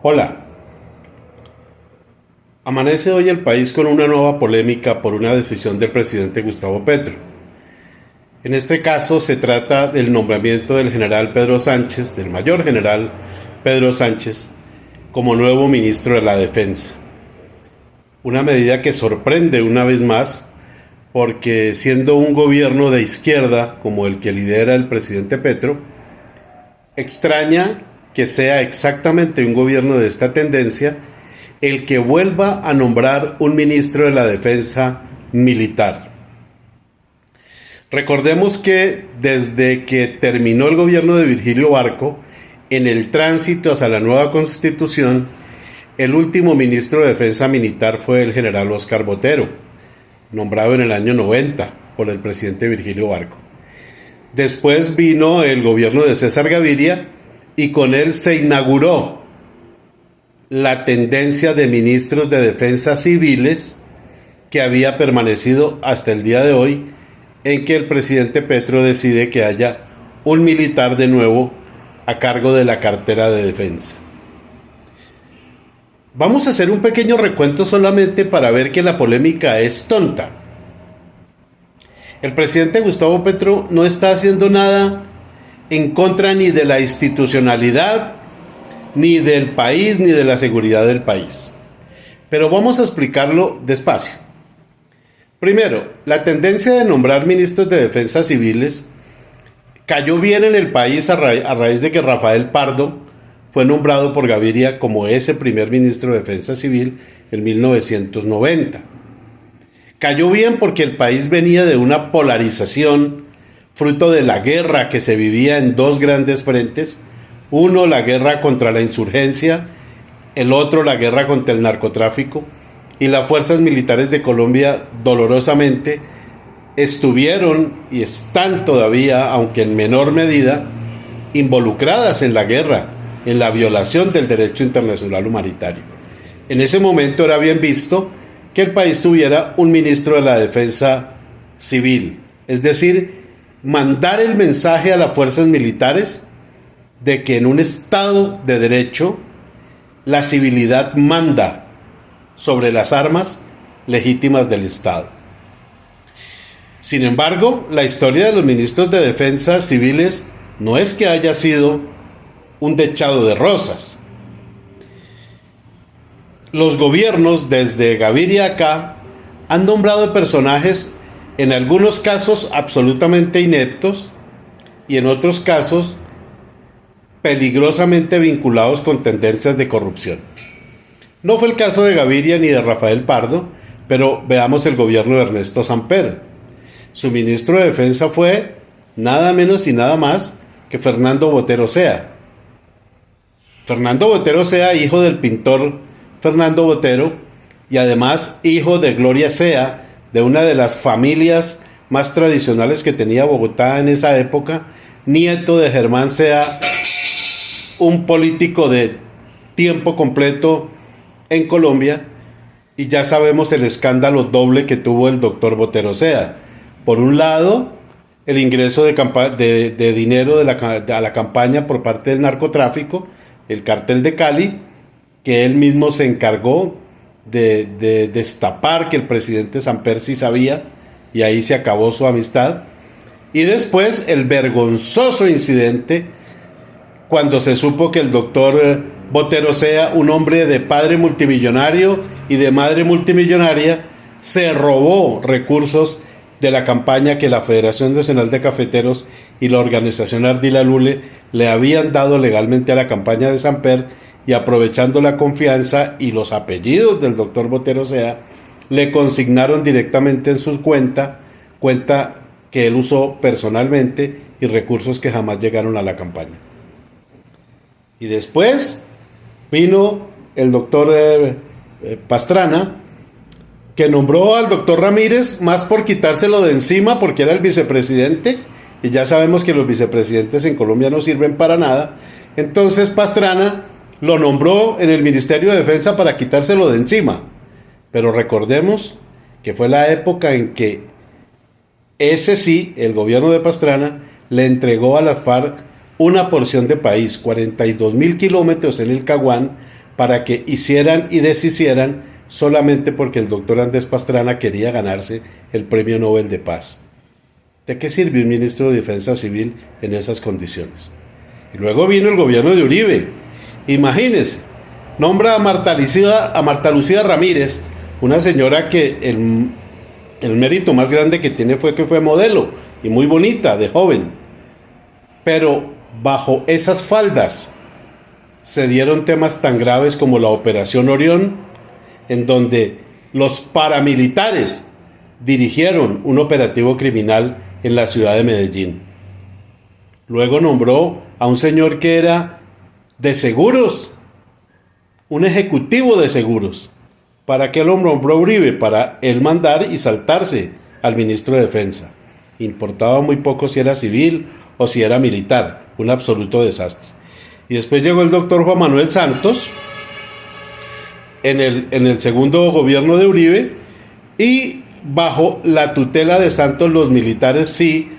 Hola. Amanece hoy el país con una nueva polémica por una decisión del presidente Gustavo Petro. En este caso se trata del nombramiento del general Pedro Sánchez, del mayor general Pedro Sánchez, como nuevo ministro de la Defensa. Una medida que sorprende una vez más, porque siendo un gobierno de izquierda como el que lidera el presidente Petro, extraña que sea exactamente un gobierno de esta tendencia el que vuelva a nombrar un ministro de la Defensa militar. Recordemos que desde que terminó el gobierno de Virgilio Barco, en el tránsito hacia la nueva Constitución, el último ministro de Defensa militar fue el general Óscar Botero, nombrado en el año 90 por el presidente Virgilio Barco. Después vino el gobierno de César Gaviria y con él se inauguró la tendencia de ministros de defensa civiles que había permanecido hasta el día de hoy, en que el presidente Petro decide que haya un militar de nuevo a cargo de la cartera de defensa. Vamos a hacer un pequeño recuento solamente para ver que la polémica es tonta. El presidente Gustavo Petro no está haciendo nada en contra ni de la institucionalidad, ni del país, ni de la seguridad del país. Pero vamos a explicarlo despacio. Primero, la tendencia de nombrar ministros de defensa civiles cayó bien en el país a raíz de que Rafael Pardo fue nombrado por Gaviria como ese primer ministro de defensa civil en 1990. Cayó bien porque el país venía de una polarización fruto de la guerra que se vivía en dos grandes frentes. Uno, la guerra contra la insurgencia, el otro, la guerra contra el narcotráfico, y las fuerzas militares de Colombia dolorosamente estuvieron y están todavía, aunque en menor medida, involucradas en la guerra, en la violación del derecho internacional humanitario. En ese momento era bien visto que el país tuviera un ministro de la Defensa Civil, es decir, mandar el mensaje a las fuerzas militares de que en un Estado de derecho la civilidad manda sobre las armas legítimas del Estado. Sin embargo, la historia de los ministros de defensa civiles no es que haya sido un dechado de rosas. Los gobiernos desde Gaviria acá han nombrado personajes en algunos casos absolutamente ineptos y en otros casos peligrosamente vinculados con tendencias de corrupción. No fue el caso de Gaviria ni de Rafael Pardo, pero veamos el gobierno de Ernesto Samper. Su ministro de Defensa fue nada menos y nada más que Fernando Botero Sea. Fernando Botero Sea, hijo del pintor Fernando Botero y además hijo de Gloria Sea, de una de las familias más tradicionales que tenía Bogotá en esa época, nieto de Germán Sea, un político de tiempo completo en Colombia, y ya sabemos el escándalo doble que tuvo el doctor Botero Sea. Por un lado, el ingreso de dinero a la campaña por parte del narcotráfico, el cártel de Cali, que él mismo se encargó de destapar que el presidente Samper sí sabía, y ahí se acabó su amistad. Y después el vergonzoso incidente cuando se supo que el doctor Botero Sea, un hombre de padre multimillonario y de madre multimillonaria, se robó recursos de la campaña que la Federación Nacional de Cafeteros y la organización Ardila Lule le habían dado legalmente a la campaña de Samper, y aprovechando la confianza y los apellidos del doctor Botero Sea, le consignaron directamente en su cuenta que él usó personalmente y recursos que jamás llegaron a la campaña. Y después vino el doctor Pastrana, que nombró al doctor Ramírez más por quitárselo de encima porque era el vicepresidente, y ya sabemos que los vicepresidentes en Colombia no sirven para nada. Entonces Pastrana lo nombró en el Ministerio de Defensa para quitárselo de encima. Pero recordemos que fue la época en que ese sí, el gobierno de Pastrana, le entregó a las FARC una porción de país, 42.000 kilómetros en el Caguán, para que hicieran y deshicieran solamente porque el doctor Andrés Pastrana quería ganarse el Premio Nobel de Paz. ¿De qué sirvió un ministro de Defensa Civil en esas condiciones? Y luego vino el gobierno de Uribe. Imagínense, nombra a Marta Lucía Ramírez, una señora que el mérito más grande que tiene fue que fue modelo y muy bonita, de joven. Pero bajo esas faldas se dieron temas tan graves como la Operación Orión, en donde los paramilitares dirigieron un operativo criminal en la ciudad de Medellín. Luego nombró a un señor que era de seguros, un ejecutivo de seguros. ¿Para qué lo nombró Uribe? Para él mandar y saltarse al ministro de Defensa. Importaba muy poco si era civil o si era militar, un absoluto desastre. Y después llegó el doctor Juan Manuel Santos en el segundo gobierno de Uribe, y bajo la tutela de Santos los militares sí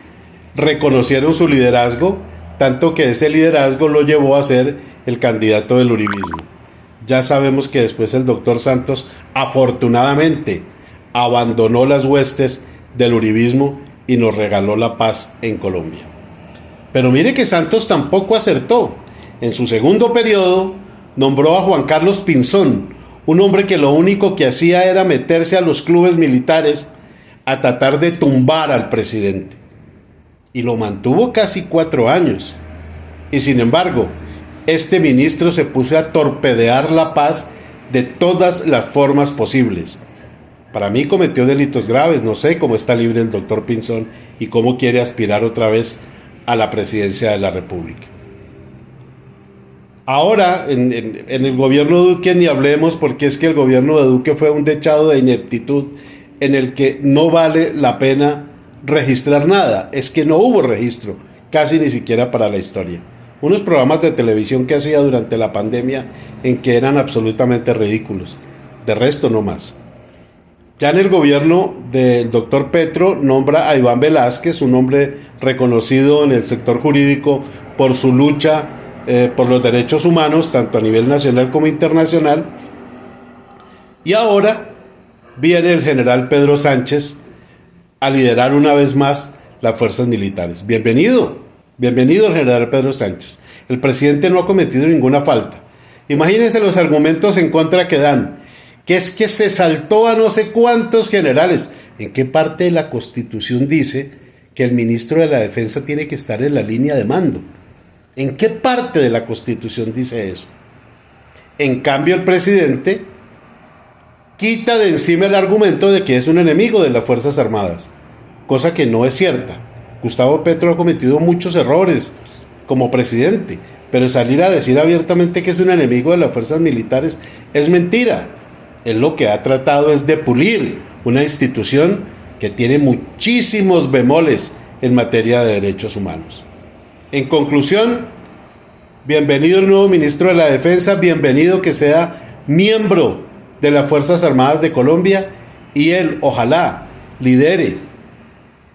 reconocieron su liderazgo, tanto que ese liderazgo lo llevó a ser el candidato del uribismo. Ya sabemos que después el doctor Santos afortunadamente abandonó las huestes del uribismo y nos regaló la paz en Colombia. Pero mire que Santos tampoco acertó. En su segundo periodo nombró a Juan Carlos Pinzón, un hombre que lo único que hacía era meterse a los clubes militares a tratar de tumbar al presidente. Y lo mantuvo casi 4 años. Y sin embargo, este ministro se puso a torpedear la paz de todas las formas posibles. Para mí cometió delitos graves, no sé cómo está libre el doctor Pinzón y cómo quiere aspirar otra vez a la presidencia de la República. Ahora, en el gobierno de Duque ni hablemos, porque es que el gobierno de Duque fue un dechado de ineptitud en el que no vale la pena registrar nada. Es que no hubo registro, casi ni siquiera para la historia. Unos programas de televisión que hacía durante la pandemia en que eran absolutamente ridículos. De resto, no más. Ya en el gobierno del doctor Petro nombra a Iván Velázquez, un hombre reconocido en el sector jurídico por su lucha por los derechos humanos, tanto a nivel nacional como internacional. Y ahora viene el general Pedro Sánchez a liderar una vez más las fuerzas militares. Bienvenido el general Pedro Sánchez. El presidente no ha cometido ninguna falta. Imagínense los argumentos en contra que dan, que es que se saltó a no sé cuántos generales. ¿En qué parte de la Constitución dice que el ministro de la Defensa tiene que estar en la línea de mando? ¿En qué parte de la Constitución dice eso? En cambio, el presidente quita de encima el argumento de que es un enemigo de las Fuerzas Armadas, cosa que no es cierta. Gustavo Petro ha cometido muchos errores como presidente, pero salir a decir abiertamente que es un enemigo de las fuerzas militares es mentira. Él lo que ha tratado es de pulir una institución que tiene muchísimos bemoles en materia de derechos humanos. En conclusión, bienvenido el nuevo ministro de la Defensa, bienvenido que sea miembro de las Fuerzas Armadas de Colombia, y él, ojalá, lidere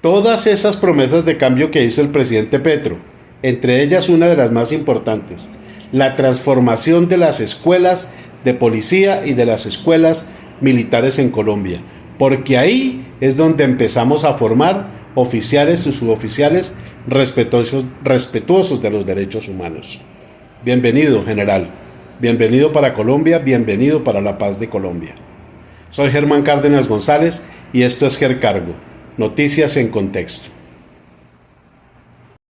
todas esas promesas de cambio que hizo el presidente Petro, entre ellas una de las más importantes, la transformación de las escuelas de policía y de las escuelas militares en Colombia, porque ahí es donde empezamos a formar oficiales y suboficiales respetuosos de los derechos humanos. Bienvenido, general. Bienvenido para Colombia, bienvenido para la paz de Colombia. Soy Germán Cárdenas González y esto es GerCargo, noticias en contexto.